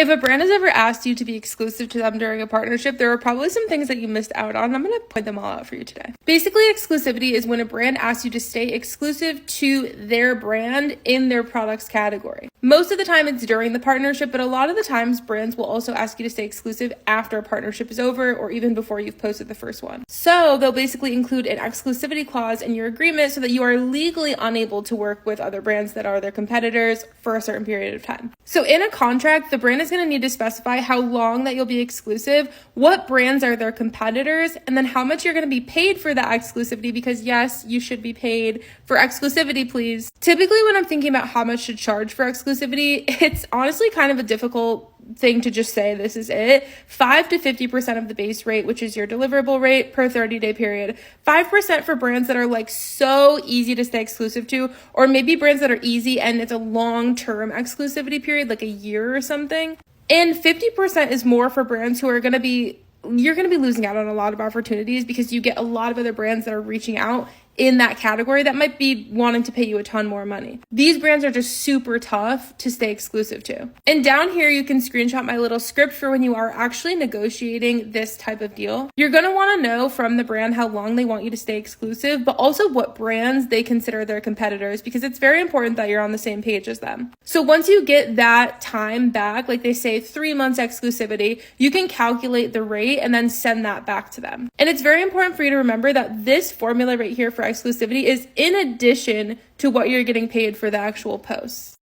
If a brand has ever asked you to be exclusive to them during a partnership, there are probably some things that you missed out on. I'm going to point them all out for you today. Basically, exclusivity is when a brand asks you to stay exclusive to their brand in their products category. Most of the time it's during the partnership, but a lot of the times brands will also ask you to stay exclusive after a partnership is over or even before you've posted the first one. So they'll basically include an exclusivity clause in your agreement so that you are legally unable to work with other brands that are their competitors for a certain period of time. So in a contract, the brand is going to need to specify how long that you'll be exclusive, what brands are their competitors, and then how much you're going to be paid for that exclusivity, because yes, you should be paid for exclusivity, please. Typically, when I'm thinking about how much to charge for exclusivity, it's honestly kind of a difficult thing to just say this is it. 5 to 50% of the base rate, which is your deliverable rate per 30-day period. 5% for brands that are like so easy to stay exclusive to, or maybe brands that are easy and it's a long-term exclusivity period, like a year or something. And 50% is more for brands who are going to be, you're going to be losing out on a lot of opportunities because you get a lot of other brands that are reaching out in that category that might be wanting to pay you a ton more money. These brands are just super tough to stay exclusive to. And down here, you can screenshot my little script for when you are actually negotiating this type of deal. You're going to want to know from the brand how long they want you to stay exclusive, but also what brands they consider their competitors, because it's very important that you're on the same page as them. So once you get that time back, like they say 3 months exclusivity, you can calculate the rate and then send that back to them. And it's very important for you to remember that this formula right here for exclusivity is in addition to what you're getting paid for the actual posts.